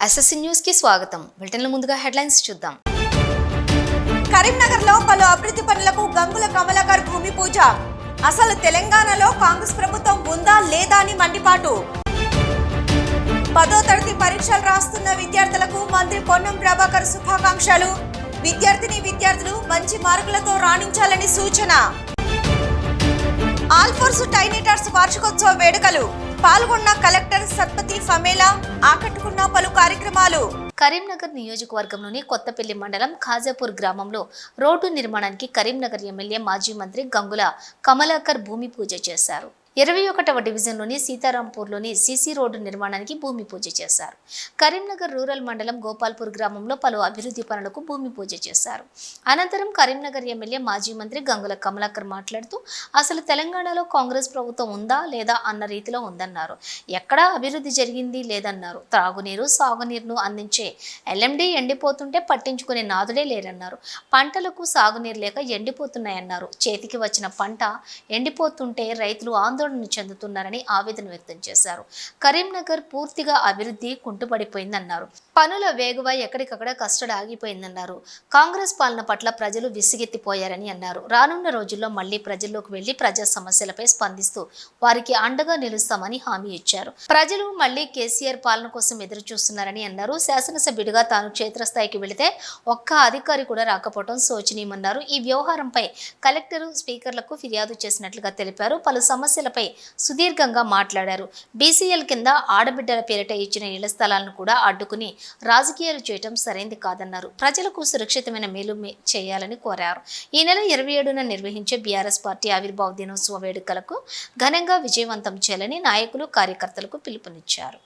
SSC news కి స్వాగతం. బులెటిన్ల ముందుగా హెడ్లైన్స్ చూద్దాం. కరీంనగర్ లో పలు అభివృద్ధి పనులకు గంగుల కమలాకర్ భూమి పూజ. అసలు తెలంగాణలో కాంగ్రెస్ ప్రభుత్వం ఉందా లేదా అని మండిపాటు. 10వ తరగతి పరీక్షలు రాస్తున్న విద్యార్థులకు మంత్రి పొన్నం ప్రభాకర్ శుభాకాంక్షలు. విద్యార్థులు మంచి మార్కులతో రాణించాలని సూచన. ఆల్ఫోర్స్ టైనేటర్స్ వార్షికోత్సవ వేడుకలు. పాల్గొన్న కలెక్టర్ సత్పతి ఫమేలా. ఆకట్టుకున్న పలు కార్యక్రమాలు. కరీంనగర్ నియోజకవర్గంలోని కొత్తపల్లి మండలం ఖాజాపూర్ గ్రామంలో రోడ్డు నిర్మాణానికి కరీంనగర్ ఎమ్మెల్యే మాజీ మంత్రి గంగుల కమలాకర్ భూమి పూజ చేశారు. 21వ డివిజన్లోని సీతారాంపూర్లోని సీసీ రోడ్డు నిర్మాణానికి భూమి పూజ చేశారు. కరీంనగర్ రూరల్ మండలం గోపాల్పూర్ గ్రామంలో పలు అభివృద్ధి పనులకు భూమి పూజ చేశారు. అనంతరం కరీంనగర్ ఎమ్మెల్యే మాజీ మంత్రి గంగుల కమలాకర్ మాట్లాడుతూ అసలు తెలంగాణలో కాంగ్రెస్ ప్రభుత్వం ఉందా లేదా అన్న రీతిలో ఉందన్నారు. ఎక్కడా అభివృద్ధి జరిగింది లేదన్నారు. త్రాగునీరు సాగునీరును అందించే ఎల్ఎండి ఎండిపోతుంటే పట్టించుకునే నాదుడే లేరన్నారు. పంటలకు సాగునీరు లేక ఎండిపోతున్నాయన్నారు. చేతికి వచ్చిన పంట ఎండిపోతుంటే రైతులు ఆందోళన చెందుతున్నారని ఆవేదన వ్యక్తం చేశారు. కరీంనగర్ పూర్తిగా అభివృద్ధి కుంటుపడిపోయిందన్నారు. పనుల వేగువ ఎక్కడికక్కడ కష్టం ఆగిపోయిందన్నారు. కాంగ్రెస్ పాలన పట్ల ప్రజలు విసిగెత్తిపోయారని అన్నారు. రానున్న రోజుల్లో మళ్లీ ప్రజల్లోకి వెళ్లి ప్రజా సమస్యలపై స్పందిస్తూ వారికి అండగా నిలుస్తామని హామీ ఇచ్చారు. ప్రజలు మళ్లీ కేసీఆర్ పాలన కోసం ఎదురు చూస్తున్నారని అన్నారు. శాసనసభ్యుడిగా తాను క్షేత్రస్థాయికి వెళితే ఒక్క అధికారి కూడా రాకపోవడం శోచనీయమన్నారు. ఈ వ్యవహారంపై కలెక్టర్ స్పీకర్లకు ఫిర్యాదు చేసినట్లుగా తెలిపారు. పలు సమస్యలపై సుదీర్ఘంగా మాట్లాడారు. బీసీఎల్ కింద ఆడబిడ్డల పేరిట ఇచ్చిన ఇళ్ల స్థలాలను కూడా అడ్డుకుని రాజకీయాలు చేయటం సరైంది కాదన్నారు. ప్రజలకు సురక్షితమైన మేలు చేయాలని కోరారు. ఈ నెల 27న నిర్వహించే బీఆర్ఎస్ పార్టీ ఆవిర్భావ దినోత్సవ వేడుకలకు ఘనంగా విజయవంతం చేయాలని నాయకులు కార్యకర్తలకు పిలుపునిచ్చారు.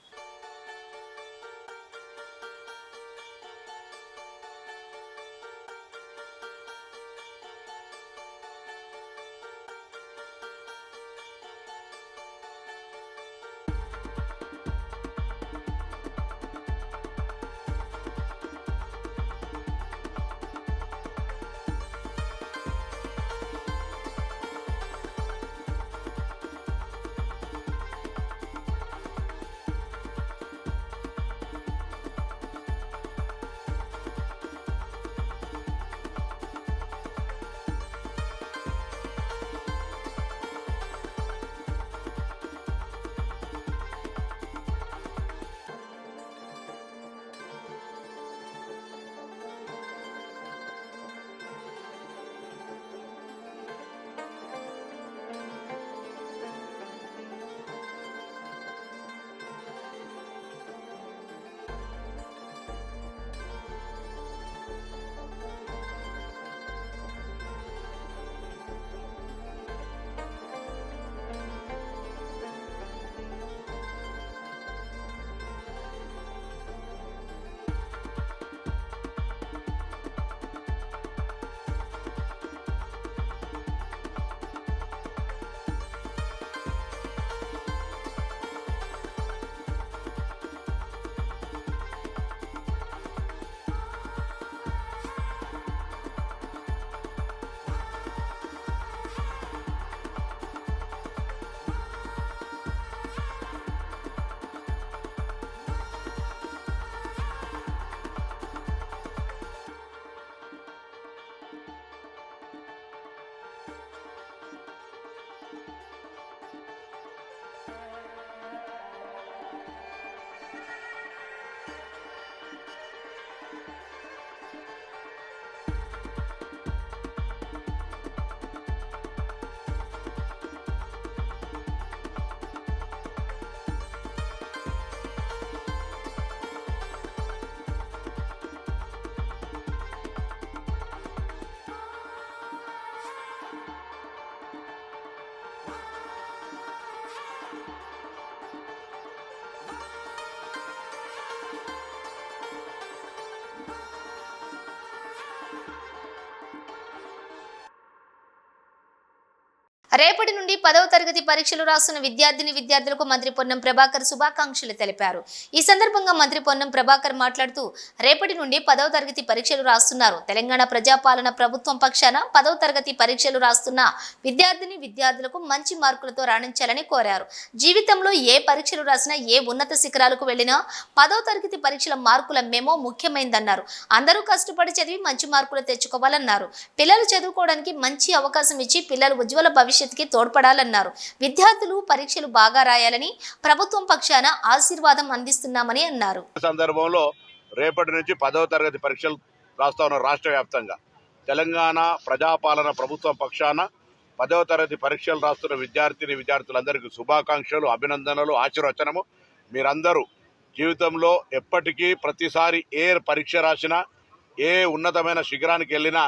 రేపటి నుండి 10వ తరగతి పరీక్షలు రాస్తున్న విద్యార్థులకు మంత్రి పొన్నం ప్రభాకర్ శుభాకాంక్షలు తెలిపారు. ఈ సందర్భంగా మంత్రి పొన్నం ప్రభాకర్ మాట్లాడుతూ రేపటి నుండి 10వ తరగతి పరీక్షలు రాస్తున్నారు. తెలంగాణ ప్రజాపాలన ప్రభుత్వం పక్షాన 10వ తరగతి పరీక్షలు రాస్తున్న విద్యార్థులకు మంచి మార్కులతో రాణించాలని కోరారు. జీవితంలో ఏ పరీక్షలు రాసినా, ఏ ఉన్నత శిఖరాలకు వెళ్లినా 10వ తరగతి పరీక్షల మార్కుల మెమో ముఖ్యమైందన్నారు. అందరూ కష్టపడి చదివి మంచి మార్కులు తెచ్చుకోవాలన్నారు. పిల్లలు చదువుకోవడానికి మంచి అవకాశం ఇచ్చి పిల్లలు ఉజ్వల భవిష్యత్తుకి తోడ్పడాలన్నారు. విద్యార్థులు పరీక్షలు బాగా రాయాలని ప్రభుత్వం పక్షాన ఆశీర్వాదం అందిస్తున్నామని అన్నారు. సందర్భంలో రేపటి నుంచి 10వ తరగతి పరీక్షలు రాస్తా ఉన్న రాష్ట్ర వ్యాప్తంగా తెలంగాణ ప్రజాపాలన ప్రభుత్వం పక్షాన 10వ తరగతి పరీక్షలు రాస్తున్న విద్యార్థులందరికీ శుభాకాంక్షలు, అభినందనలు, ఆశీర్వచనము. మీరందరూ జీవితంలో ఎప్పటికీ ప్రతిసారి ఏ పరీక్ష రాసినా, ఏ ఉన్నతమైన శిఖరానికి వెళ్ళినా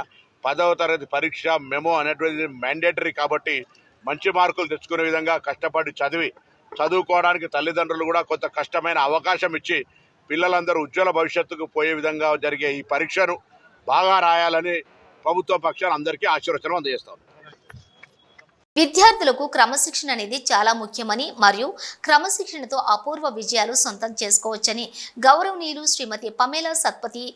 10వ తరగతి పరీక్ష మెమో అనేటువంటిది మ్యాండేటరీ కాబట్టి మంచి మార్కులు తెచ్చుకునే విధంగా కష్టపడి చదువుకోవడానికి తల్లిదండ్రులు కూడా కొంత కష్టమైన అవకాశం ఇచ్చి పిల్లలందరూ ఉజ్వల భవిష్యత్తుకు పోయే విధంగా జరిగే ఈ పరీక్షను బాగా రాయాలని ప్రభుత్వ పక్షాన అందరికీ ఆశీర్వచనం అందజేస్తాం. విద్యార్థులకు క్రమశిక్షణ అనేది చాలా ముఖ్యమని మరియు క్రమశిక్షణతో అపూర్వ విజయాలు సొంతం చేసుకోవచ్చని గౌరవనీయులు శ్రీమతి పమేలా సత్పతి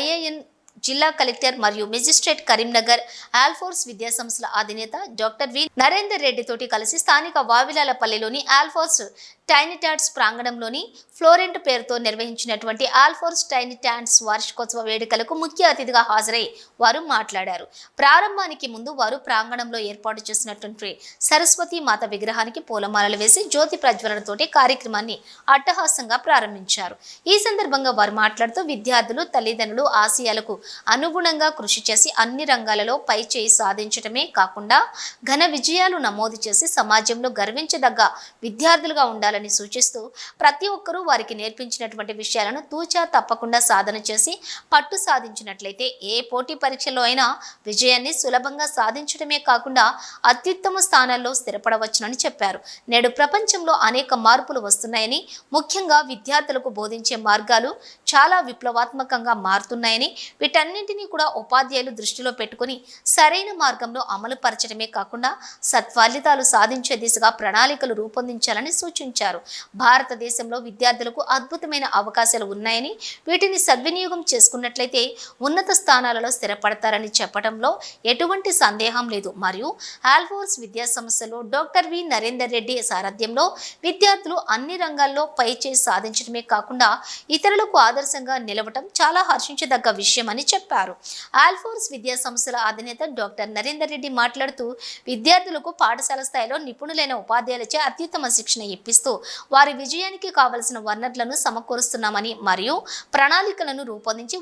ఐఏఎన్ జిల్లా కలెక్టర్ మరియు మెజిస్ట్రేట్ కరీంనగర్ ఆల్ఫోర్స్ విద్యాసంస్థల అధినేత డాక్టర్ వి నరేందర్ రెడ్డి తోటి కలిసి స్థానిక వావిలాలపల్లిలోని ఆల్ఫోర్స్ టైనిటాట్స్ ప్రాంగణంలోని ఫ్లోరెంట్ పేరుతో నిర్వహించినటువంటి ఆల్ఫోర్స్ టైనిటాట్స్ వార్షికోత్సవ వేడుకలకు ముఖ్య అతిథిగా హాజరై వారు మాట్లాడారు. ప్రారంభానికి ముందు వారు ప్రాంగణంలో ఏర్పాటు చేసినటువంటి సరస్వతి మాత విగ్రహానికి పూలమాలలు వేసి జ్యోతి ప్రజ్వలనతోటి కార్యక్రమాన్ని అట్టహాసంగా ప్రారంభించారు. ఈ సందర్భంగా వారు మాట్లాడుతూ విద్యార్థులు తల్లిదండ్రులు ఆశయాలకు అనుగుణంగా కృషి చేసి అన్ని రంగాలలో పై చేయి సాధించడమే కాకుండా ఘన విజయాలు నమోదు చేసి సమాజంలో గర్వించదగ్గ విద్యార్థులుగా ఉండాలని సూచిస్తూ ప్రతి ఒక్కరూ వారికి నేర్పించినటువంటి విషయాలను తూచా తప్పకుండా సాధన చేసి పట్టు సాధించినట్లయితే ఏ పోటీ పరీక్షలో అయినా విజయాన్ని సులభంగా సాధించడమే కాకుండా అత్యుత్తమ స్థానాల్లో స్థిరపడవచ్చునని చెప్పారు. నేడు ప్రపంచంలో అనేక మార్పులు వస్తున్నాయని, ముఖ్యంగా విద్యార్థులకు బోధించే మార్గాలు చాలా విప్లవాత్మకంగా మారుతున్నాయని, వీటన్నింటినీ కూడా ఉపాధ్యాయులు దృష్టిలో పెట్టుకుని సరైన మార్గంలో అమలు పరచడమే కాకుండా సత్ఫలితాలు సాధించే దిశగా ప్రణాళికలు రూపొందించాలని సూచించారు. భారతదేశంలో విద్యార్థులకు అద్భుతమైన అవకాశాలు ఉన్నాయని, వీటిని సద్వినియోగం చేసుకున్నట్లయితే ఉన్నత స్థానాలలో స్థిరపడతారని చెప్పడంలో ఎటువంటి సందేహం లేదు. మరియు ఆల్ఫోర్స్ విద్యా సంస్థలో డాక్టర్ వి నరేందర్ రెడ్డి సారథ్యంలో విద్యార్థులు అన్ని రంగాల్లో పై చేయి సాధించడమే కాకుండా ఇతరులకు ఆదర్శంగా నిలవటం చాలా హర్షించదగ్గ విషయం అని చెప్పారు. ఆల్ఫోర్స్ విద్యా సంస్థల అధినేత డాక్టర్ నరేందర్ రెడ్డి మాట్లాడుతూ విద్యార్థులకు పాఠశాల స్థాయిలో నిపుణులైన ఉపాధ్యాయులచే అత్యుత్తమ శిక్షణ ఇప్పిస్తూ వారి విజయానికి కావలసిన వనరులను సమకూరుస్తున్నామని మరియు ప్రణాళికలను రూపొందించి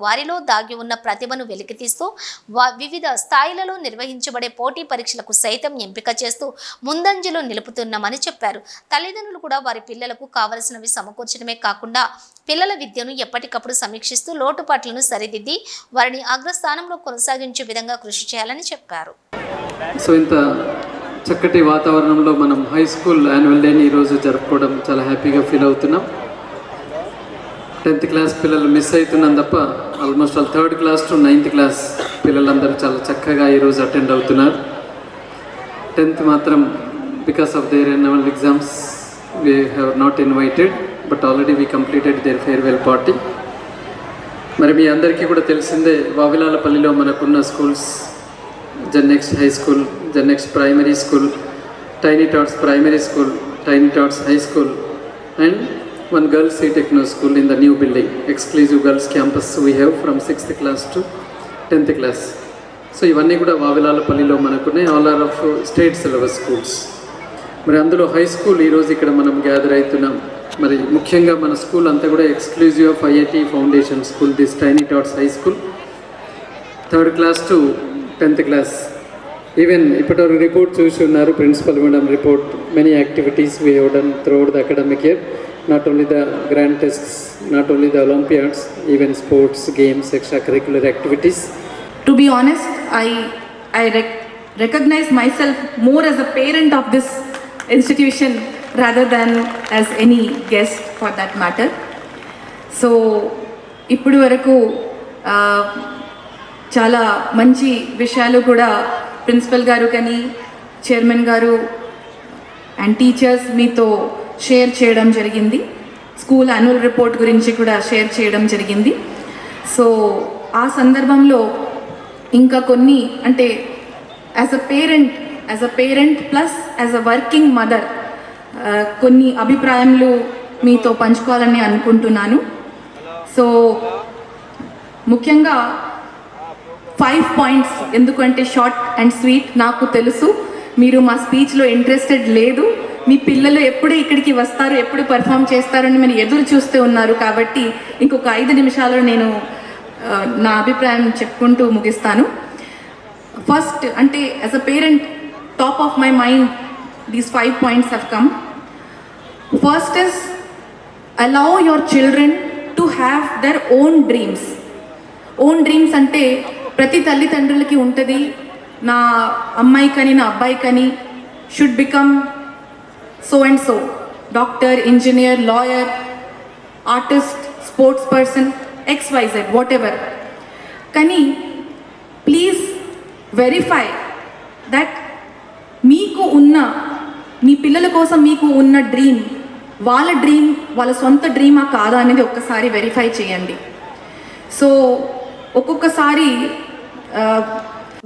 వారిలో దాగి ఉన్న ప్రతిభను వెలికితీస్తూ వివిధ స్థాయిలలో నిర్వహించబడే పోటీ పరీక్షలకు సైతం ఎంపిక చేస్తూ ముందంజలో నిలుపుతున్నామని చెప్పారు. తల్లిదండ్రులు కూడా వారి పిల్లలకు కావలసినవి సమకూర్చడమే కాకుండా పిల్లల విద్యను ఎప్పటికప్పుడు సమీక్షిస్తూ లోటుపాట్లను సరిదిద్ది వారిని అగ్రస్థానంలో కొనసాగించే విధంగా కృషి చేయాలని చెప్పారు. సో ఇంత చక్కటి వాతావరణంలో మనం హై స్కూల్ యాన్యువల్ డేని ఈరోజు జరుపుకోవడం చాలా హ్యాపీగా ఫీల్ అవుతున్నాం. 10th క్లాస్ పిల్లలు మిస్ అవుతున్నాం తప్ప almost all 3rd class to 9th class పిల్లలందరూ చాలా చక్కగా ఈరోజు అటెండ్ అవుతున్నారు. 10th మాత్రం because of their annual exams we have not invited, but already we completed their farewell party. మరి మీ అందరికీ కూడా తెలిసిందే వావిలాలపల్లిలో మనకున్న schools Gennex high school, Gennex primary school, tiny tots primary school, tiny tots high school and one girls C-Techno school in the new building. Exclusive girls campus we have from 6th class to 10th class. So ఇవన్నీ కూడా వావిలాలపల్లిలో మనకున్నాయి. All are of state syllabus schools. మరి అందులో high school ఈరోజు ఇక్కడ మనం gather అవుతున్నాం. మరి ముఖ్యంగా మన స్కూల్ అంతా కూడా exclusive of IIT foundation school, this tiny tots high school, 3rd class to 10th class. Even ఇప్పటివరకు రిపోర్ట్ చూసి ఉన్నారు, principal madam report. Many activities we have done throughout the academic year, not only the grand tests, not only the Olympiads, even sports, games, extracurricular activities. To be honest, I recognize myself more as a parent of this institution rather than as any guest for that matter. So ఇప్పుడు వరకు చాలా మంచి విషయాలు కూడా principal గారు కానీ chairman గారు and teachers మీతో షేర్ చేయడం జరిగింది. స్కూల్ యాన్యువల్ రిపోర్ట్ గురించి కూడా షేర్ చేయడం జరిగింది. సో ఆ సందర్భంలో ఇంకా కొన్ని అంటే as a parent plus as a working mother కొన్ని అభిప్రాయాలు మీతో పంచుకోవాలని అనుకుంటున్నాను. సో ముఖ్యంగా 5 పాయింట్స్, ఎందుకంటే షార్ట్ అండ్ స్వీట్. నాకు తెలుసు మీరు మా స్పీచ్లో ఇంట్రెస్టెడ్ లేదు, మీ పిల్లలు ఎప్పుడు ఇక్కడికి వస్తారు, ఎప్పుడు పర్ఫామ్ చేస్తారని మీరు ఎదురు చూస్తూ ఉన్నారు. కాబట్టి ఇంకొక 5 నిమిషాల్లో నేను నా అభిప్రాయం చెప్పుకుంటూ ముగిస్తాను. ఫస్ట్ అంటే as a parent, top of my mind these 5 points have come. First is allow your children to have their own dreams. Own dreams అంటే ప్రతి తల్లిదండ్రులకి ఉంటుంది. నా అమ్మాయికని నా అబ్బాయికని should become so and so, doctor, engineer, lawyer, artist, sports person, XYZ, whatever. కానీ please verify that మీకు ఉన్న, మీ పిల్లల కోసం మీకు ఉన్న డ్రీమ్ వాళ్ళ సొంత డ్రీమా కాదా అనేది ఒక్కసారి వెరిఫై చేయండి. సో ఒక్కొక్కసారి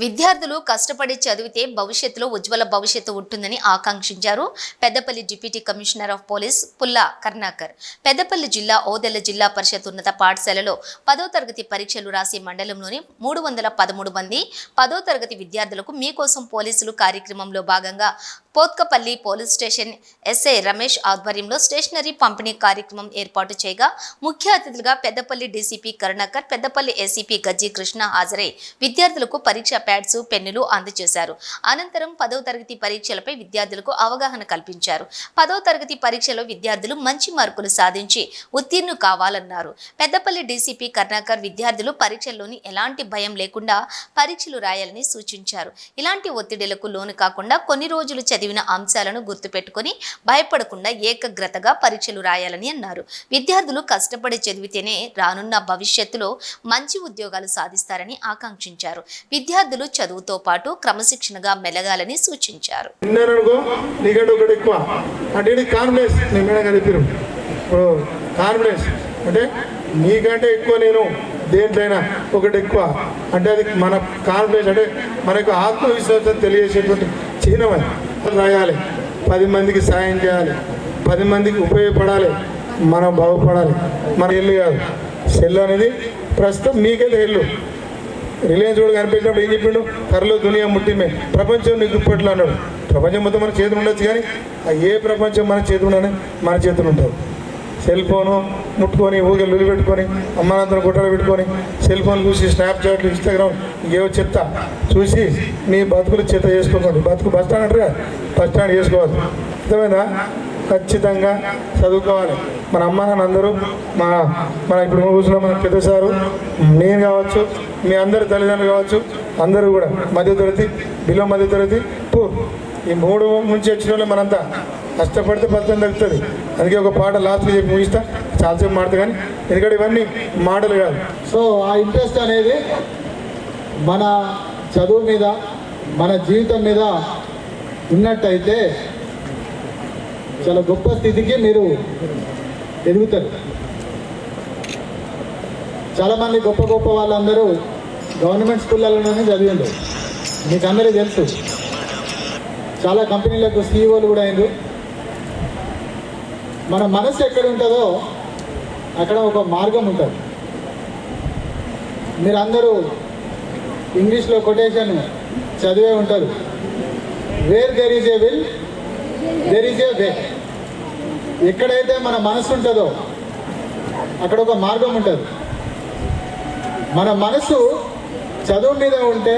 విద్యార్థులు కష్టపడి చదివితే భవిష్యత్తులో ఉజ్వల భవిష్యత్తు ఉంటుందని ఆకాంక్షించారు Peddapalli deputy commissioner of police Pulla Karunakar. Peddapalli జిల్లా ఓదెల జిల్లా పరిషత్ ఉన్నత పాఠశాలలో 10వ తరగతి పరీక్షలు రాసే మండలంలోని 313 మంది 10వ తరగతి విద్యార్థులకు మీకోసం పోలీసులు కార్యక్రమంలో భాగంగా Pothkapalli police station SI Ramesh ఆధ్వర్యంలో స్టేషనరీ పంపిణీ కార్యక్రమం ఏర్పాటు చేయగా ముఖ్య అతిథులుగా పెద్దపల్లి డీసీపీ కరుణాకర్, పెద్దపల్లి ఏసీపీ గజ్జి కృష్ణ హాజరై విద్యార్థులకు పరీక్ష ప్యాడ్స్, పెన్నులు అందజేశారు. అనంతరం 10వ తరగతి పరీక్షలపై విద్యార్థులకు అవగాహన కల్పించారు. 10వ తరగతి పరీక్షలో విద్యార్థులు మంచి మార్కులు సాధించి ఉత్తీర్ణులు కావాలన్నారు. పెద్దపల్లి డీసీపీ కరుణాకర్ విద్యార్థులు పరీక్షల్లోని ఎలాంటి భయం లేకుండా పరీక్షలు రాయాలని సూచించారు. ఇలాంటి ఒత్తిడిలకు లోను కాకుండా కొన్ని రోజులు చదివిన అంశాలను గుర్తుపెట్టుకుని భయపడకుండా ఏకాగ్రతగా పరీక్షలు రాయాలని అన్నారు. విద్యార్థులు కష్టపడి చదివితేనే రానున్న భవిష్యత్తులో మంచి ఉద్యోగాలు సాధిస్తారని ఆకాంక్షించారు. విద్యార్థులు చదువుతో పాటు క్రమశిక్షణగా మెలగాలని సూచించారు. అంటే నీకంటే ఎక్కువ నేను దేంట్లైనా ఒకటి ఎక్కువ అంటే అది మన కాన్ఫిడెన్స్, అంటే మనకు ఆత్మవిశ్వాసం తెలియజేసేటువంటి చిహ్నమని రాయాలి. 10 మందికి సాయం చేయాలి, 10 మందికి ఉపయోగపడాలి, మనం బాగుపడాలి. మన ఇల్లు కాదు, సెల్ అనేది ప్రస్తుతం నీకైతే ఇల్లు. రిలయన్స్ కూడా కనిపించినప్పుడు ఏం చెప్పిండు, కర్రలో దునియా ముట్టిమే, ప్రపంచం నీకు ఇప్పట్లో అన్నాడు. ప్రపంచం మొత్తం మన చేతులు ఉండొచ్చు, కానీ ఏ ప్రపంచం మన చేతులు ఉండని మన చేతులు ఉంటుంది. సెల్ ఫోను ముట్టుకొని ఊగే లొలి పెట్టుకొని అమ్మానంతరం గుట్టలు పెట్టుకొని సెల్ ఫోన్ చూసి స్నాప్చాట్లు, ఇన్స్టాగ్రామ్ ఇంకేవో చెప్తా చూసి మీ బతుకులు చెత్త చేసుకోకండి. బతుకు బస్ స్టాండ్ అంటారు కదా, బస్ స్టాండ్ చేసుకోవాలి. అర్థమైందా? ఖచ్చితంగా చదువుకోవాలి. మన అమ్మ నాన్న అందరూ మన ఇప్పుడు కూర్చున్న మన పెద్ద సారు, నేను కావచ్చు, మీ అందరు తల్లిదండ్రులు కావచ్చు, అందరూ కూడా మధ్యతరగతి, బిలో మధ్యతరగతి, ఈ 3 నుంచి వచ్చిన వాళ్ళు మనంతా కష్టపడితే ఫలితం తగ్గుతుంది. అందుకే ఒక పాట లాస్ట్గా చెప్పి ముగిస్తా, చాలాసేపు మాడతా, కానీ ఎందుకంటే ఇవన్నీ మాటలు కాదు. సో ఆ ఇంట్రెస్ట్ అనేది మన చదువు మీద, మన జీవితం మీద ఉన్నట్టయితే చాలా గొప్ప స్థితికి మీరు ఎదుగుతారు. చాలామంది గొప్ప గొప్ప వాళ్ళందరూ గవర్నమెంట్ స్కూళ్ళలోనే చదివిండు, మీకు అందరికీ తెలుసు. చాలా కంపెనీలకు సీఈఓలు కూడా అయిండు. మన మనసు ఎక్కడ ఉంటుందో అక్కడ ఒక మార్గం ఉంటుంది. మీరందరూ ఇంగ్లీష్లో కొటేషన్ చదివే ఉంటారు, where there is a will there is a way. ఎక్కడైతే మన మనసు ఉంటుందో అక్కడ ఒక మార్గం ఉంటుంది. మన మనసు చదువు మీద ఉంటే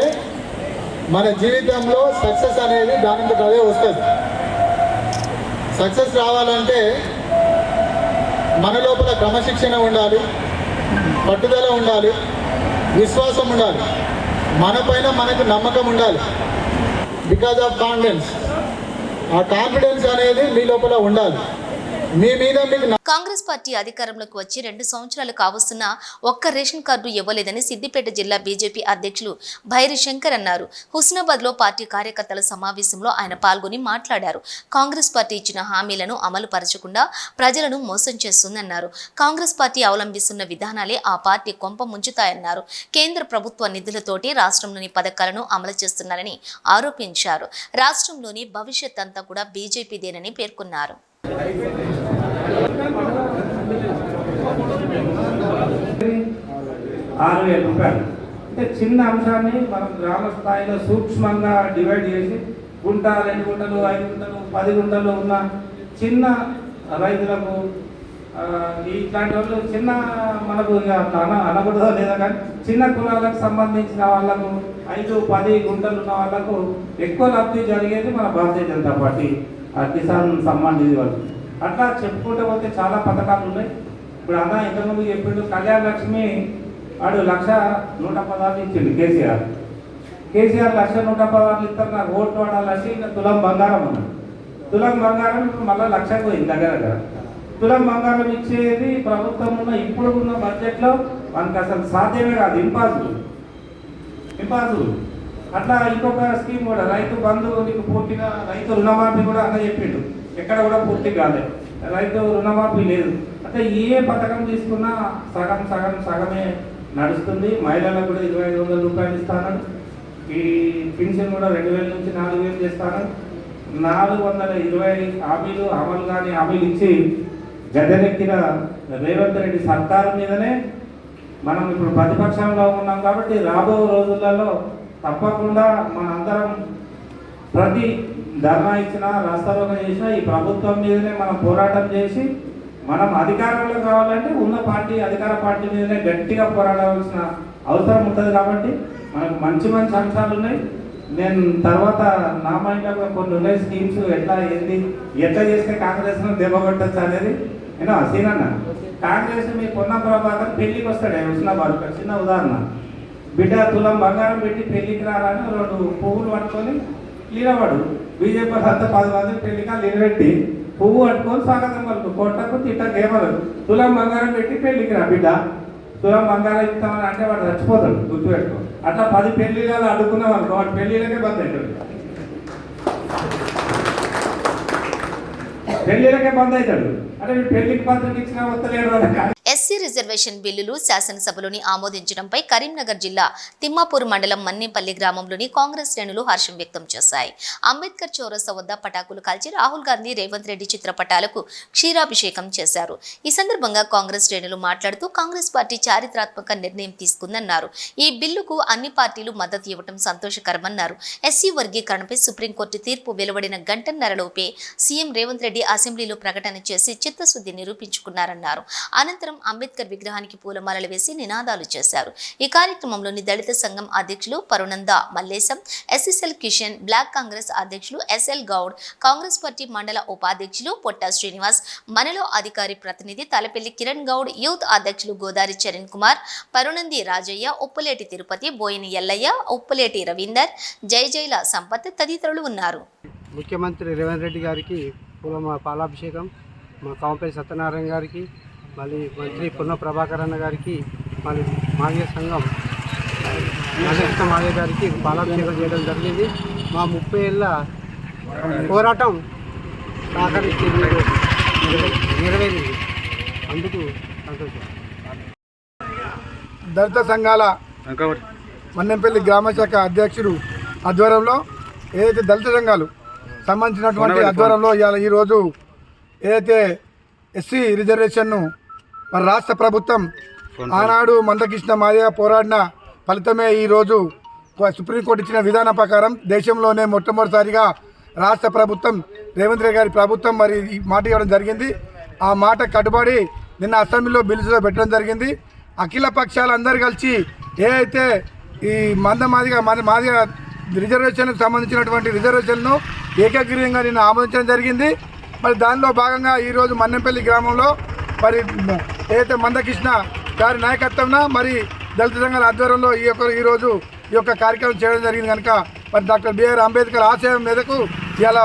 మన జీవితంలో సక్సెస్ అనేది దానంతట అదే వస్తుంది. సక్సెస్ రావాలంటే మన లోపల క్రమశిక్షణ ఉండాలి, పట్టుదల ఉండాలి, విశ్వాసం ఉండాలి, మన పైన మనకు నమ్మకం ఉండాలి. బికాజ్ ఆఫ్ కాన్ఫిడెన్స్, ఆ కాన్ఫిడెన్స్ అనేది మీ లోపల ఉండాలి. మీ మీద మీకు కాంగ్రెస్ పార్టీ అధికారంలోకి వచ్చి 2 సంవత్సరాలు కావస్తున్నా ఒక్క రేషన్ కార్డు ఇవ్వలేదని సిద్దిపేట జిల్లా బీజేపీ అధ్యక్షులు భైరి శంకర్ అన్నారు. హుస్నాబాద్ లో పార్టీ కార్యకర్తల సమావేశంలో ఆయన పాల్గొని మాట్లాడారు. కాంగ్రెస్ పార్టీ ఇచ్చిన హామీలను అమలు పరచకుండా ప్రజలను మోసం చేస్తుందన్నారు. కాంగ్రెస్ పార్టీ అవలంబిస్తున్న విధానాలే ఆ పార్టీ కొంప ముంచుతాయన్నారు. కేంద్ర ప్రభుత్వ నిధులతోటి రాష్ట్రంలోని పథకాలను అమలు చేస్తున్నారని ఆరోపించారు. రాష్ట్రంలోని భవిష్యత్ అంతా కూడా బీజేపీదేనని పేర్కొన్నారు. 6,000 రూపాయలు అంటే చిన్న అంశాన్ని మనం గ్రామ స్థాయిలో సూక్ష్మంగా డివైడ్ చేసి గుంట 2 గుంటలు 5 గుంటలు 10 గుంటలు ఉన్న చిన్న రైతులకు ఇట్లాంటి వాళ్ళు చిన్న మనకు అనకూడదో లేదా కానీ చిన్న కులాలకు సంబంధించిన వాళ్ళకు 5-10 గుంటలు ఉన్న వాళ్ళకు ఎక్కువ లబ్ధి జరిగేది మన భారతీయ జనతా పార్టీ కిసాన్ సమ్మాన్ నిధి వాళ్ళు. అట్లా చెప్పుకుంటూ పోతే చాలా పథకాలు ఉన్నాయి. ఇప్పుడు అన్న ఇంతకుముందు చెప్పిండు కళ్యాణ లక్ష్మి వాడు 1,116 ఇచ్చిండు కేసీఆర్ 1,116 ఇస్తారు. నాకు ఓట్లు వాడాలంటే ఇంకా తులం బంగారం ఉన్నాడు. తులం బంగారం ఇప్పుడు మళ్ళీ 1,00,000 పోయింది దగ్గర. తులం బంగారం ఇచ్చేది ప్రభుత్వం ఉన్న ఇప్పుడు ఉన్న బడ్జెట్లో మనకు అసలు సాధ్యమే కాదు, ఇంపాసిబుల్. అట్లా ఇంకొక స్కీమ్ కూడా రైతు బంధు నీకు పూర్తిగా రైతు రుణమాఫీ కూడా అన్న చెప్పిండు, ఎక్కడ కూడా పూర్తి కాలేదు, రైతు రుణమాఫీ లేదు. అంటే ఏ పథకం తీసుకున్నా సగమే నడుస్తుంది. మహిళలకు కూడా 2,500 రూపాయలు ఇస్తాను. ఈ పెన్షన్ కూడా 2,000 నుంచి 4,000 చేస్తాను. 420 హామీలు అమలు కానీ హామీలు ఇచ్చి గద్దెనెక్కిన రేవంత్ రెడ్డి సర్కారు మీదనే మనం ఇప్పుడు ప్రతిపక్షంలో ఉన్నాం. కాబట్టి రాబో రోజులలో తప్పకుండా మనందరం ప్రతి ధర్నా ఇచ్చినా రాస్తారోకో చేసినా ఈ ప్రభుత్వం మీదనే మనం పోరాటం చేసి మనం అధికారంలో కావాలంటే ఉన్న పార్టీ అధికార పార్టీ మీదనే గట్టిగా పోరాడాల్సిన అవసరం ఉంటుంది. కాబట్టి మనకు మంచి అంశాలు ఉన్నాయి. నేను తర్వాత నా మైండ్లో కూడా కొన్ని ఉన్నాయి స్కీమ్స్, ఎట్లా చేస్తే కాంగ్రెస్ను దెబ్బకొట్టచ్చు అనేది. నేను సీనన్న కాంగ్రెస్ మీ పొన్నం ప్రభాకర్ పెళ్లికి వస్తాడు హుస్నాబాద్. చిన్న ఉదాహరణ, బిడ్డ తులం బంగారం పెట్టి పెళ్లికి రాలని 2 పువ్వులు పట్టుకొని లీనవాడు. బీజేపీ అంతా 10 మంది పెళ్లిగా లీనబెట్టి పువ్వు పట్టుకొని స్వాగతం పలుకు, కొట్టకు తిట్టకు ఏమనదు. తులం బంగారం పెట్టి పెళ్లికి రా బిడ్డ, తులం బంగారం ఇస్తామని అంటే వాడు చచ్చిపోతాడు, గుర్తుపెట్టుకో. అట్లా 10 పెళ్లిళ్ళు అడుగుకున్నాం అనుకో, వాడు పెళ్లిళ్ళకే బంద్ అవుతాడు, పెళ్లిళ్ళకే బంద్ అవుతాడు. అంటే పెళ్లికి పత్రిక ఇచ్చినా వస్తలేడు. ఎస్సీ రిజర్వేషన్ బిల్లులు శాసనసభలోని ఆమోదించడంపై కరీంనగర్ జిల్లా తిమ్మాపూర్ మండలం మన్నేపల్లి గ్రామంలోని కాంగ్రెస్ శ్రేణులు హర్షం వ్యక్తం చేశాయి. అంబేద్కర్ చౌరస్తా వద్ద పటాకులు కాల్చి రాహుల్ గాంధీ రేవంత్ రెడ్డి చిత్రపటాలకు క్షీరాభిషేకం చేశారు. ఈ సందర్భంగా కాంగ్రెస్ శ్రేణులు మాట్లాడుతూ కాంగ్రెస్ పార్టీ చారిత్రాత్మక నిర్ణయం తీసుకుందన్నారు. ఈ బిల్లుకు అన్ని పార్టీలు మద్దతు ఇవ్వడం సంతోషకరమన్నారు. ఎస్సీ వర్గీకరణపై సుప్రీంకోర్టు తీర్పు వెలువడిన గంటన్నరలోపే సీఎం రేవంత్ రెడ్డి అసెంబ్లీలో ప్రకటన చేసి చిత్తశుద్ధి నిరూపించుకున్నారన్నారు. అనంతరం అంబేద్కర్ విగ్రహానికి పూలమాలలు వేసి నినాదాలు చేశారు. ఈ కార్యక్రమంలోని దళిత సంఘం అధ్యక్షులు పరునంద మల్లేశం, ఎస్ఎస్ఎల్ కిషన్, బ్లాక్ కాంగ్రెస్ అధ్యక్షులు ఎస్ఎల్ గౌడ్, కాంగ్రెస్ పార్టీ మండల ఉపాధ్యక్షులు పొట్ట శ్రీనివాస్, మనలో అధికారి ప్రతినిధి తలపెల్లి కిరణ్ గౌడ్, యూత్ అధ్యక్షులు గోదారి చరణ్ కుమార్, పరునంది రాజయ్య, ఉప్పులేటి తిరుపతి, బోయిని ఎల్లయ్య, ఉప్పులేటి రవీందర్, జైజైల సంపత్ తదితరులు ఉన్నారు. ముఖ్యమంత్రి రేవంత్ రెడ్డి గారికి పాలాభిషేకం, మా కాంపల్లి సత్యనారాయణ గారికి, మళ్ళీ మంత్రి పొన్న ప్రభాకర్ అన్న గారికి, మళ్ళీ మాదిగ సంఘం మాదిగ గారికి పాలాభిషేకం చేయడం జరిగింది. మా 30 ఏళ్ళ పోరాటం సహకరించి నెరవేరింది. అందుకు సంతోషం. దళిత సంఘాల మన్నెంపల్లి గ్రామ శాఖ అధ్యక్షుడు ఆధ్వర్యంలో ఏదైతే దళిత సంఘాలు సంబంధించినటువంటి ఆధ్వర్యంలో ఈరోజు ఏదైతే ఎస్సీ రిజర్వేషన్ను మన రాష్ట్ర ప్రభుత్వం ఆనాడు మందకృష్ణ మాదిగ పోరాడిన ఫలితమే ఈరోజు సుప్రీంకోర్టు ఇచ్చిన విధానం ప్రకారం దేశంలోనే మొట్టమొదటిసారిగా రాష్ట్ర ప్రభుత్వం రేవంత్ రెడ్డి గారి ప్రభుత్వం మరి ఈ మాట ఇవ్వడం జరిగింది. ఆ మాట కట్టుబడి నిన్న అసెంబ్లీలో బిల్లులో పెట్టడం జరిగింది. అఖిల పక్షాలు అందరూ కలిసి ఏదైతే ఈ మాదిగ రిజర్వేషన్కు సంబంధించినటువంటి రిజర్వేషన్ను ఏకగ్రీవంగా నిన్న ఆమోదించడం జరిగింది. మరి దానిలో భాగంగా ఈరోజు మన్నెంపల్లి గ్రామంలో మరి ఏదైతే మందకృష్ణ గారి నాయకత్వంలో మరి దళిత సంఘాల ఆధ్వర్యంలో ఈరోజు ఈ యొక్క కార్యక్రమం చేయడం జరిగింది. కనుక మరి డాక్టర్ బిఆర్ అంబేద్కర్ ఆశయం మేరకు ఇవాళ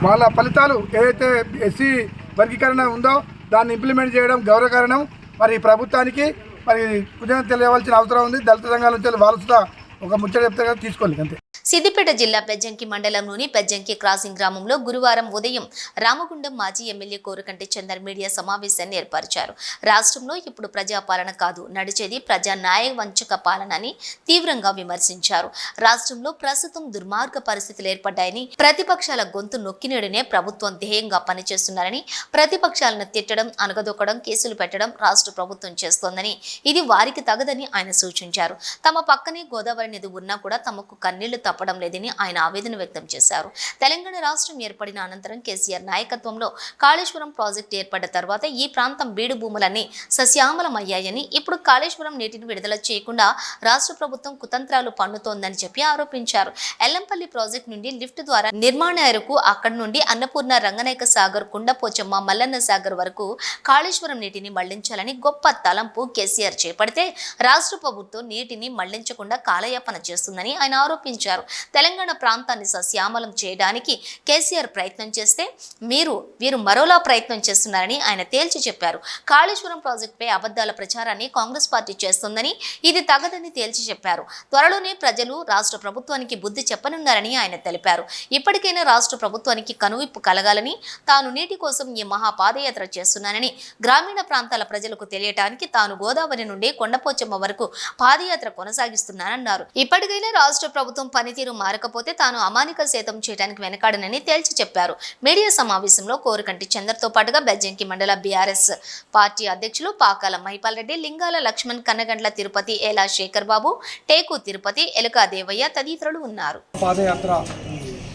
వాళ్ళ ఫలితాలు ఏదైతే ఎస్సీ వర్గీకరణ ఉందో దాన్ని ఇంప్లిమెంట్ చేయడం గౌరవకారణం. మరి ప్రభుత్వానికి మరి కృతజ్ఞత తెలియవలసిన అవసరం ఉంది. దళిత సంఘాల నుంచి వాళ్ళతో ఒక ముచ్చట చెప్తే కదా తీసుకోవాలి అంతే. సిద్దిపేట జిల్లా పెజ్జంకి మండలంలోని పెజ్జంకి క్రాసింగ్ గ్రామంలో గురువారం ఉదయం రామగుండం మాజీ ఎమ్మెల్యే కోరుకంటి చందర్ మీడియా సమావేశాన్ని ఏర్పరిచారు. రాష్ట్రంలో ఇప్పుడు ప్రజాపాలన కాదు, నడిచేది ప్రజా న్యాయ వంచక పాలన అని తీవ్రంగా విమర్శించారు. రాష్ట్రంలో ప్రస్తుతం దుర్మార్గ పరిస్థితులు ఏర్పడ్డాయని, ప్రతిపక్షాల గొంతు నొక్కినేడునే ప్రభుత్వం ధ్యేయంగా పనిచేస్తున్నారని, ప్రతిపక్షాలను తిట్టడం, అనగదొక్కడం, కేసులు పెట్టడం రాష్ట్ర ప్రభుత్వం చేస్తోందని, ఇది వారికి తగదని ఆయన సూచించారు. తమ పక్కనే గోదావరి నది ఉన్నా కూడా తమకు కన్నీళ్లు తప్పడం లేదని ఆయన ఆవేదన వ్యక్తం చేశారు. తెలంగాణ రాష్ట్రం ఏర్పడిన అనంతరం కేసీఆర్ నాయకత్వంలో కాళేశ్వరం ప్రాజెక్టు ఏర్పడ్డ తర్వాత ఈ ప్రాంతం బీడు భూములన్నీ సస్యామలమయ్యాయని, ఇప్పుడు కాళేశ్వరం నీటిని విడుదల చేయకుండా రాష్ట్ర ప్రభుత్వం కుతంత్రాలు పన్నుతోందని చెప్పి ఆరోపించారు. ఎల్లంపల్లి ప్రాజెక్టు నుండి లిఫ్ట్ ద్వారా నిర్మాణాలకు, అక్కడి నుండి అన్నపూర్ణ, రంగనాయక సాగర్, కుండపోచమ్మ, మల్లన్న సాగర్ వరకు కాళేశ్వరం నీటిని మళ్లించాలని గొప్ప తలంపు కేసీఆర్ చేపడితే రాష్ట్ర ప్రభుత్వం నీటిని మళ్లించకుండా కాలయాపన చేస్తుందని ఆయన ఆరోపించారు. తెలంగాణ ప్రాంతాన్ని సస్యామలం చేయడానికి కేసీఆర్ ప్రయత్నం చేస్తే వీరు మరోలా ప్రయత్నం చేస్తున్నారని ఆయన తేల్చి చెప్పారు. కాళేశ్వరం ప్రాజెక్టుపై అబద్ధాల ప్రచారాన్ని కాంగ్రెస్ పార్టీ చేస్తోందని, ఇది తగదని తేల్చి చెప్పారు. త్వరలోనే ప్రజలు రాష్ట్ర ప్రభుత్వానికి బుద్ధి చెప్పనున్నారని ఆయన తెలిపారు. ఇప్పటికైనా రాష్ట్ర ప్రభుత్వానికి కనువిప్పు కలగాలని, తాను నీటి కోసం ఈ మహా పాదయాత్ర చేస్తున్నానని, గ్రామీణ ప్రాంతాల ప్రజలకు తెలియటానికి తాను గోదావరి నుండి కొండపోచమ్మ వరకు పాదయాత్ర కొనసాగిస్తున్నానన్నారు. ఇప్పటికైనా రాష్ట్ర ప్రభుత్వం పనితీరు మారకపోతే తాను అమానిక సేతం చేయడానికి వెనకాడనని తేల్చి చెప్పారు. మీడియా సమావేశంలో కోరుకంటి చందర్తో పాటుగా బెజ్జంకి మండల బీఆర్ఎస్ పార్టీ అధ్యక్షులు పాకాల మహిపాల్ రెడ్డి, లింగాల లక్ష్మణ్, కన్నగండ్ల తిరుపతి, ఏలా శేఖర్ బాబు, టేకు తిరుపతి, ఎలుక దేవయ్య తదితరులు ఉన్నారు. పాదయాత్ర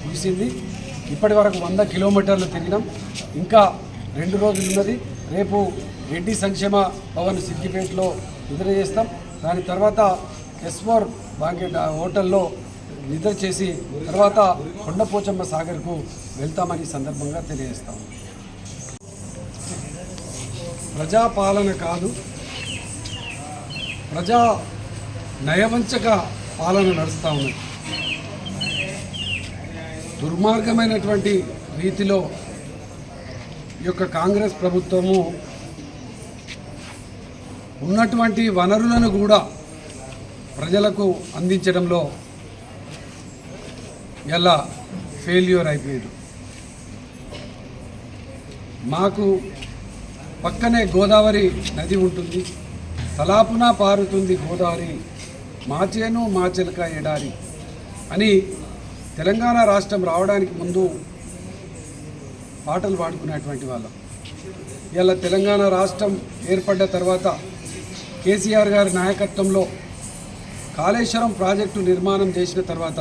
ముగిసింది. ఇప్పటి వరకు 100 కిలోమీటర్లు తిరిగినాం. ఇంకా 2 రోజులు ఉన్నది. రేపు రెడ్డి సంక్షేమ భవన్ సిద్దిపేటలో నిద్ర చేస్తాం. దాని తర్వాత ఎస్మోర్ బాంకెట్ హోటల్లో నిద్ర చేసి తర్వాత కొండపోచమ్మ సాగర్కు వెళ్తామని సందర్భంగా తెలియజేస్తాం. ప్రజాపాలన కాదు, ప్రజా నయవంచక పాలన నడుస్తూ ఉన్నది. దుర్మార్గమైనటువంటి రీతిలో ఈ యొక్క కాంగ్రెస్ ప్రభుత్వము ఉన్నటువంటి వనరులను కూడా ప్రజలకు అందించడంలో ఎలా ఫెయిల్యూర్ అయిపోయారు. మాకు పక్కనే గోదావరి నది ఉంటుంది, తలాపున పారుతుంది గోదావరి, మాచేను మాచెలక ఎడారి అని తెలంగాణ రాష్ట్రం రావడానికి ముందు పాటలు పాడుకునేటువంటి వాళ్ళం. ఇలా తెలంగాణ రాష్ట్రం ఏర్పడ్డ తర్వాత కేసీఆర్ గారి నాయకత్వంలో కాళేశ్వరం ప్రాజెక్టు నిర్మాణం చేసిన తర్వాత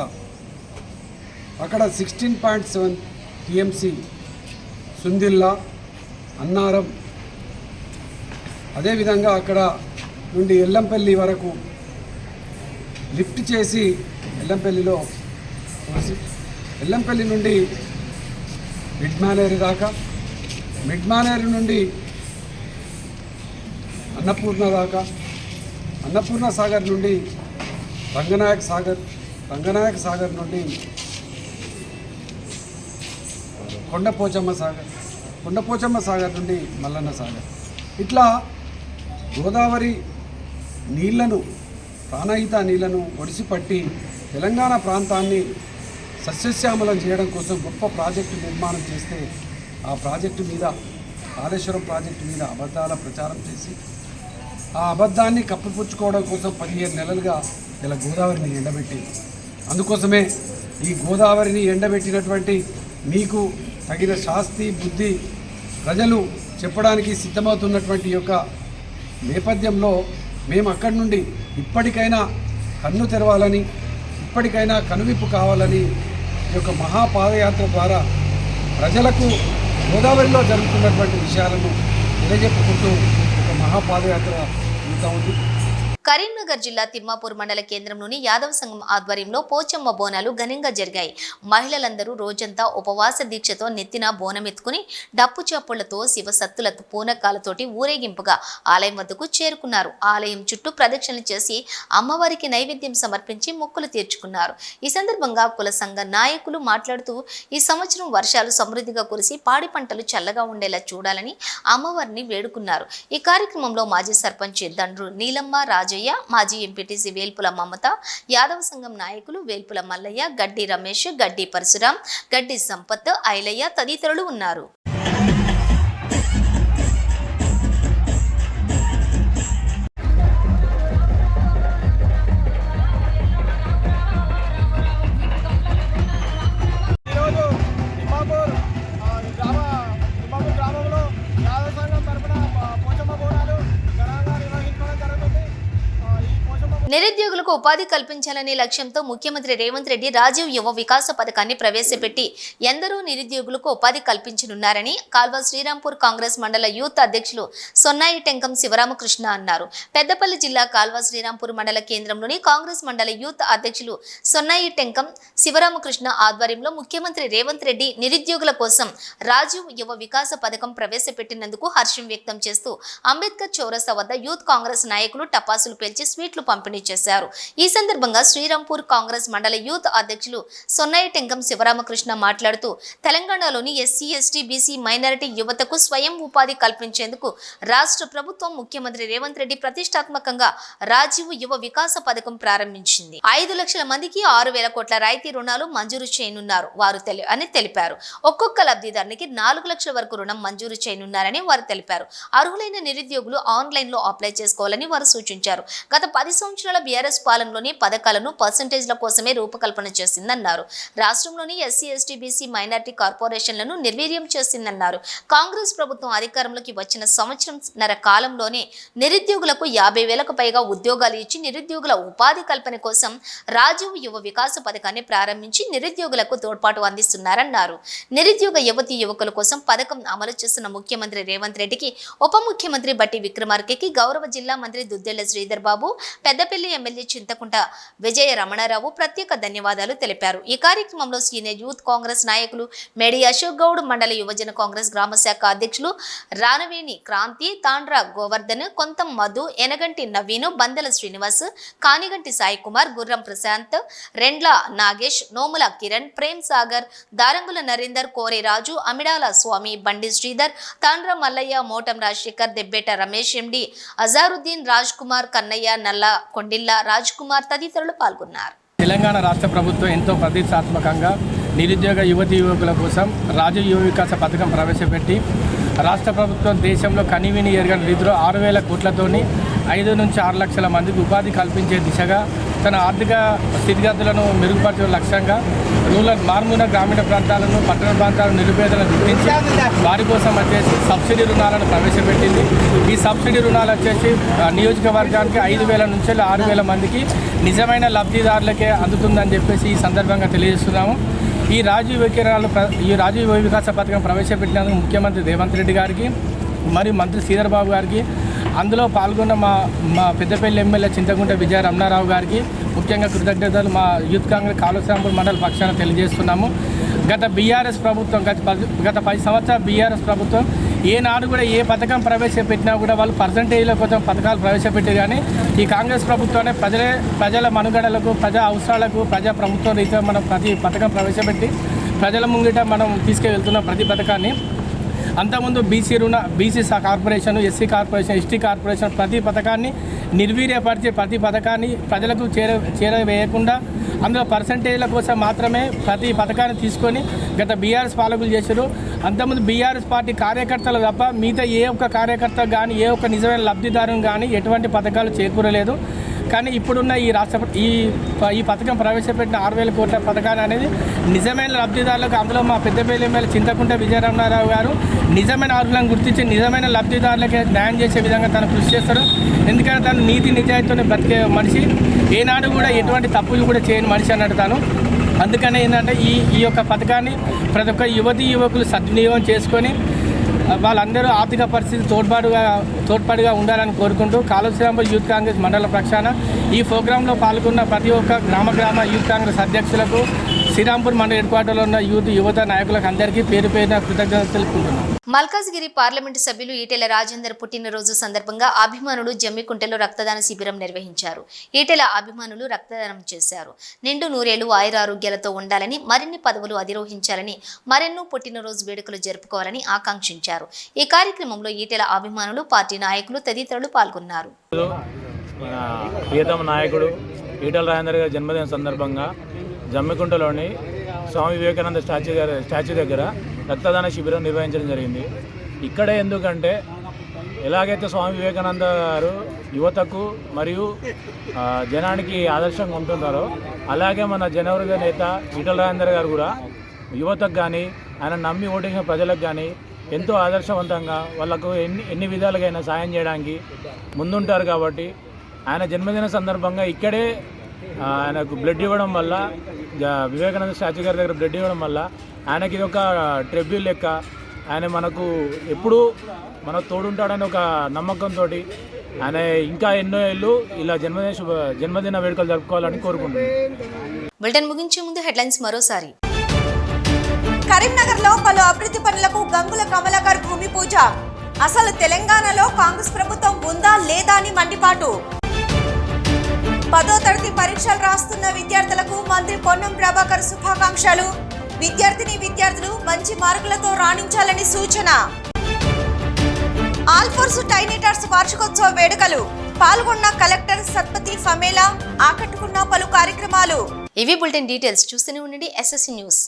అక్కడ 16.7 టీఎంసీ సుందిల్లా, అన్నారం, అదేవిధంగా అక్కడ నుండి ఎల్లంపల్లి వరకు లిఫ్ట్ చేసి ఎల్లంపల్లిలో ఎల్లంపల్లి నుండి మిడ్ మానేరు దాకా, మిడ్ మానేరు నుండి అన్నపూర్ణ దాకా, అన్నపూర్ణ సాగర్ నుండి రంగనాయక సాగర్, రంగనాయక సాగర్ నుండి కొండపోచమ్మ సాగర్, కొండపోచమ్మ సాగర్ నుండి మల్లన్న సాగర్, ఇట్లా గోదావరి నీళ్లను, ప్రాణహిత నీళ్లను ఒడిసిపట్టి తెలంగాణ ప్రాంతాన్ని సస్యశ్యామలం చేయడం కోసం గొప్ప ప్రాజెక్టు నిర్మాణం చేస్తే ఆ ప్రాజెక్టు మీద, కాళేశ్వరం ప్రాజెక్టు మీద అబద్ధాల ప్రచారం చేసి ఆ అబద్ధాన్ని కప్పిపుచ్చుకోవడం కోసం 15 నెలలుగా ఇలా గోదావరిని ఎండబెట్టింది. అందుకోసమే ఈ గోదావరిని ఎండబెట్టినటువంటి మీకు తగిన శాస్తి బుద్ధి ప్రజలు చెప్పడానికి సిద్ధమవుతున్నటువంటి యొక్క నేపథ్యంలో మేము అక్కడి నుండి ఇప్పటికైనా కన్ను తెరవాలని, ఇప్పటికైనా కనువిప్పు కావాలని ఈ యొక్క మహాపాదయాత్ర ద్వారా ప్రజలకు గోదావరిలో జరుగుతున్నటువంటి విషయాలను తెలియజెప్పుకుంటూ ఒక మహాపాదయాత్ర జరుగుతూ ఉంది. కరీంనగర్ జిల్లా తిమ్మాపూర్ మండల కేంద్రంలోని యాదవ సంఘం ఆధ్వర్యంలో పోచమ్మ బోనాలు ఘనంగా జరిగాయి. మహిళలందరూ రోజంతా ఉపవాస దీక్షతో నెత్తిన బోనమెత్తుకుని డప్పు చప్పుళ్లతో శివసత్తుల పూనకాలతోటి ఊరేగింపుగా ఆలయం వద్దకు చేరుకున్నారు. ఆలయం చుట్టూ ప్రదక్షిణలు చేసి అమ్మవారికి నైవేద్యం సమర్పించి మొక్కులు తీర్చుకున్నారు. ఈ సందర్భంగా కుల సంఘ నాయకులు మాట్లాడుతూ ఈ సంవత్సరం వర్షాలు సమృద్ధిగా కురిసి పాడి పంటలు చల్లగా ఉండేలా చూడాలని అమ్మవారిని వేడుకున్నారు. ఈ కార్యక్రమంలో మాజీ సర్పంచ్ దండ్రు నీలమ్మ రాజయ్య, మాజీ ఎంపీటీసీ వేల్పుల మమత, యాదవ సంఘం నాయకులు వేల్పుల మల్లయ్య, గడ్డి రమేష్, గడ్డి పరశురాం, గడ్డి సంపత్, ఐలయ్య తదితరులు ఉన్నారు. నిరుద్యోగులకు ఉపాధి కల్పించాలనే లక్ష్యంతో ముఖ్యమంత్రి రేవంత్ రెడ్డి రాజీవ్ యువ వికాస పథకాన్ని ప్రవేశపెట్టి ఎందరో నిరుద్యోగులకు ఉపాధి కల్పించనున్నారని కాల్వ శ్రీరాంపూర్ కాంగ్రెస్ మండల యూత్ అధ్యక్షులు సొన్నాయి టెంకం శివరామకృష్ణ అన్నారు. పెద్దపల్లి జిల్లా కాల్వ శ్రీరాంపూర్ మండల కేంద్రంలోని కాంగ్రెస్ మండల యూత్ అధ్యక్షులు సొన్నాయి టెంకం శివరామకృష్ణ ఆధ్వర్యంలో ముఖ్యమంత్రి రేవంత్ రెడ్డి నిరుద్యోగుల కోసం రాజీవ్ యువ వికాస పథకం ప్రవేశపెట్టినందుకు హర్షం వ్యక్తం చేస్తూ అంబేద్కర్ చౌరస్తా వద్ద యూత్ కాంగ్రెస్ నాయకులు టపాసులు పేల్చి స్వీట్లు పంపిణీ చేశారు. ఈ సందర్భంగా శ్రీరాంపూర్ కాంగ్రెస్ మండల యూత్ అధ్యక్షులు సొన్నాయి టెంకం శివరామకృష్ణ మాట్లాడుతూ తెలంగాణలోని ఎస్సీ, ఎస్టీ, బీసీ, మైనారిటీ యువతకు స్వయం ఉపాధి కల్పించేందుకు రాష్ట్ర ప్రభుత్వం ముఖ్యమంత్రి రేవంత్ రెడ్డి ప్రతిష్టాత్మకంగా రాజీవ్ యువ వికాస పథకం ప్రారంభించింది. 5 లక్షల మందికి 6,000 కోట్ల రాయితీ రుణాలు మంజూరు చేయనున్నారు వారు అని తెలిపారు. ఒక్కొక్క లబ్ధిదారునికి 4 లక్షల వరకు రుణం మంజూరు చేయనున్నారని వారు తెలిపారు. అర్హులైన నిరుద్యోగులు ఆన్లైన్ లో అప్లై చేసుకోవాలని వారు సూచించారు. గత 10 సంవత్సరాల బీఆర్ఎస్ పాలనలోని పథకాలను పర్సంటేజ్ల కోసమే రూపకల్పన చేసిందన్నారు. రాష్ట్రంలోని ఎస్సీ, ఎస్టీ, బీసీ, మైనారిటీ కార్పొరేషన్లను నిర్వీర్యం చేసిందన్నారు. కాంగ్రెస్ ప్రభుత్వం అధికారంలోకి వచ్చిన సంవత్సరంన్నర కాలంలోనే నిరుద్యోగులకు 50,000కు పైగా ఉద్యోగాలు ఇచ్చి నిరుద్యోగుల ఉపాధి కల్పన కోసం రాజీవ్ యువ వికాస పథకాన్ని ప్రారంభించి నిరుద్యోగులకు తోడ్పాటు అందిస్తున్నారన్నారు. నిరుద్యోగ యువతీ యువకుల కోసం పథకం అమలు చేస్తున్న ముఖ్యమంత్రి రేవంత్ రెడ్డికి, ఉప ముఖ్యమంత్రి బట్టి విక్రమార్కకి, గౌరవ జిల్లా మంత్రి దుద్దెళ్ల శ్రీధర్ బాబు, పెద్దపల్లి ఎమ్మెల్యే చింతకుంట విజయ రమణారావు ప్రత్యేక ధన్యవాదాలు తెలిపారు. ఈ కార్యక్రమంలో సీనియర్ యూత్ కాంగ్రెస్ నాయకులు మేడి అశోక్ గౌడ్, మండల యువజన కాంగ్రెస్ గ్రామ శాఖ అధ్యక్షులు రానవేణి క్రాంతి, తాండ్ర గోవర్ధన్, కొంతం మధు, ఎనగంటి నవీను, బందెల శ్రీనివాస్, కానిగంటి సాయి కుమార్, గుర్రం ప్రశాంత్, రెండ్ల నాగేష్, నోముల కిరణ్, ప్రేమ్ సాగర్, దారంగుల నరేందర్, కోరే రాజు, అమిడాల స్వామి, బండి శ్రీధర్, తాండ్ర మల్లయ్య, మోటం రాజశేఖర్, దెబ్బేట రమేష్, ఎండి అజారుద్దీన్, రాజ్ కుమార్, కన్నయ్య, నల్ల కొండిల్ల, రాజ్ కుమార్ తదితరులు పాల్గొన్నారు. తెలంగాణ రాష్ట్ర ప్రభుత్వం ఎంతో ప్రతిష్టాత్మకంగా నిరుద్యోగ యువతీ యువకుల కోసం రాజీవ్ యువ వికాస పథకం ప్రవేశపెట్టి రాష్ట్ర ప్రభుత్వం దేశంలో కనీవిని ఎరగని రీతిలో 6,000 కోట్లతోని 5 నుంచి 6 లక్షల మందికి ఉపాధి కల్పించే దిశగా తన ఆర్థిక స్థితిగతులను మెరుగుపరచే లక్ష్యంగా రూరల్ మారుమూల గ్రామీణ ప్రాంతాలను, పట్టణ ప్రాంతాలను నిరుపేదలను గుర్తించి వారి కోసం వచ్చేసి సబ్సిడీ రుణాలను ప్రవేశపెట్టింది. ఈ సబ్సిడీ రుణాలు వచ్చేసి నియోజకవర్గానికి 5,000 నుంచి 6,000 మందికి నిజమైన లబ్ధిదారులకే అందుతుందని చెప్పేసి ఈ సందర్భంగా తెలియజేస్తున్నాము. ఈ రాజీవ్ యువ వికాస పథకం ప్రవేశపెట్టినందుకు ముఖ్యమంత్రి రేవంత్ రెడ్డి గారికి మరియు మంత్రి శ్రీధర్ బాబు గారికి, అందులో పాల్గొన్న మా పెద్దపల్లి ఎమ్మెల్యే చింతకుంట విజయ రమణారావు గారికి ముఖ్యంగా కృతజ్ఞతలు మా యూత్ కాంగ్రెస్ కాళేశ్వరంపూర్ మండల పక్షాన తెలియజేస్తున్నాము. గత బీఆర్ఎస్ ప్రభుత్వం గత 10 సంవత్సరాల బీఆర్ఎస్ ప్రభుత్వం ఏనాడు కూడా ఏ పథకం ప్రవేశపెట్టినా కూడా వాళ్ళు పర్సంటేజ్ల కోసం పథకాలు ప్రవేశపెట్టి, కానీ ఈ కాంగ్రెస్ ప్రభుత్వాన్ని ప్రజల మనుగడలకు, ప్రజా అవసరాలకు, ప్రజా ప్రభుత్వం రీత్యా మనం ప్రతి పథకం ప్రవేశపెట్టి ప్రజల ముంగిట మనం తీసుకువెళ్తున్న ప్రతి పథకాన్ని అంతకుముందు BC corporation, SC corporation, ST corporation ప్రతి పథకాన్ని నిర్వీర్యపరిచే ప్రతి పథకాన్ని ప్రజలకు చేరవేయకుండా అందులో పర్సంటేజ్ల కోసం మాత్రమే ప్రతి పథకాన్ని తీసుకొని గత బీఆర్ఎస్ పాలకులు చేశారు. అంతకుముందు బీఆర్ఎస్ పార్టీ కార్యకర్తలు తప్ప మిగతా ఏ ఒక్క కార్యకర్త కానీ ఏ ఒక్క నిజమైన లబ్ధిదారుని కానీ ఎటువంటి పథకాలు చేకూరలేదు. కానీ ఇప్పుడున్న ఈ పథకం ప్రవేశపెట్టిన 6,000 కోట్ల పథకాన్ని అనేది నిజమైన లబ్ధిదారులకు, అందులో మా పెద్దపల్లి ఎమ్మెల్యే చింతకుంట విజయరమణారావు గారు నిజమైన అర్హులను గుర్తించి నిజమైన లబ్ధిదారులకే న్యాయం చేసే విధంగా తను కృషి చేస్తారు. ఎందుకంటే తను నీతి నిజాయితీతో బ్రతికే మనిషి, ఏనాడు కూడా ఎటువంటి తప్పులు కూడా చేయని మనిషి అన్నట్టు తాను. అందుకనే ఏంటంటే ఈ యొక్క పథకాన్ని ప్రతి ఒక్క యువతీ యువకులు సద్వినియోగం చేసుకొని వాళ్ళందరూ ఆర్థిక పరిస్థితి తోడ్పాటుగా ఉండాలని కోరుకుంటూ కాళేశ్వరంపై యూత్ కాంగ్రెస్ మండల పక్షాన ఈ ప్రోగ్రాంలో పాల్గొన్న ప్రతి ఒక్క గ్రామ యూత్ కాంగ్రెస్ అధ్యక్షులకు శ్రీరాంపూర్ మండల హెడ్ క్వార్టర్లో ఉన్న యువత నాయకులకు అందరికీ పేరు పేరున కృతజ్ఞతలు తెలుపుకుంటున్నాను. మల్కాజ్గిరి పార్లమెంటు సభ్యులు ఈటెల రాజేందర్ పుట్టినరోజు సందర్భంగా అభిమానులు జమ్మికుంటలో రక్తదాన శిబిరం నిర్వహించారు. ఈటెల అభిమానులు రక్తదానం చేశారు. నిండు నూరేళ్లు ఆయురారోగ్యాలతో ఉండాలని, మరిన్ని పదవులు అధిరోహించాలని, మరెన్నో పుట్టినరోజు వేడుకలు జరుపుకోవాలని ఆకాంక్షించారు. ఈ కార్యక్రమంలో ఈటెల అభిమానులు, పార్టీ నాయకులు తదితరులు పాల్గొన్నారు. ప్రియతమ నాయకుడు ఈటెల రాజేందర్ గారి జన్మదిన సందర్భంగా జమ్మికుంటలోని స్వామి వివేకానంద స్టాచ్యూ దగ్గర రక్తదాన శిబిరం నిర్వహించడం జరిగింది. ఇక్కడే ఎందుకంటే ఎలాగైతే స్వామి వివేకానంద గారు యువతకు మరియు జనానికి ఆదర్శంగా ఉంటున్నారో అలాగే మన జనవరి నేత ఈటెల రాజేందర్ గారు కూడా యువతకు కానీ ఆయన నమ్మి ఓటేసిన ప్రజలకు కానీ ఎంతో ఆదర్శవంతంగా వాళ్ళకు ఎన్ని విధాలుగా సాయం చేయడానికి ముందుంటారు. కాబట్టి ఆయన జన్మదిన సందర్భంగా ఇక్కడే ఆయనకు బ్లడ్ ఇవ్వడం వల్ల, వివేకానంద స్టాచ్యూ గారి దగ్గర బ్లడ్ ఇవ్వడం వల్ల ఆయనకి ఇది ఒక ట్రిబ్యూట్ లెక్క. ఆయన మనకు ఎప్పుడూ మనకు తోడుంటాడని ఒక నమ్మకంతో ఆయన ఇంకా ఎన్నో ఏళ్ళు ఇలా జన్మదిన వేడుకలు జరుపుకోవాలని కోరుకుంటున్నాను. బులెటిన్ ముగించే ముందు హెడ్లైన్స్ మరోసారి. కరీంనగర్ లో పలు అభివృద్ధి పనులకు గంగుల కమలాకర్ భూమి పూజ. అసలు తెలంగాణలో కాంగ్రెస్ ప్రభుత్వం ఉందా లేదా అని మండిపాటు. 10వ తరగతి పరీక్షలు రాస్తున్న విద్యార్థులకు మంత్రి పొన్నం ప్రభాకర్ శుభాకాంక్షలు. విద్యార్థులు మంచి మార్కులతో రాణించాలని సూచన. ఆల్ఫోర్స్ టైనేటర్స్ వార్షికోత్సవ వేడుకలు. పాల్గొన్న కలెక్టర్ సత్పతి ఫమేలా. ఆకట్టుకున్న పలు కార్యక్రమాలు. ఇవి బులెటిన్ డీటెయిల్స్. చూస్తూనే ఉండండి SSC న్యూస్.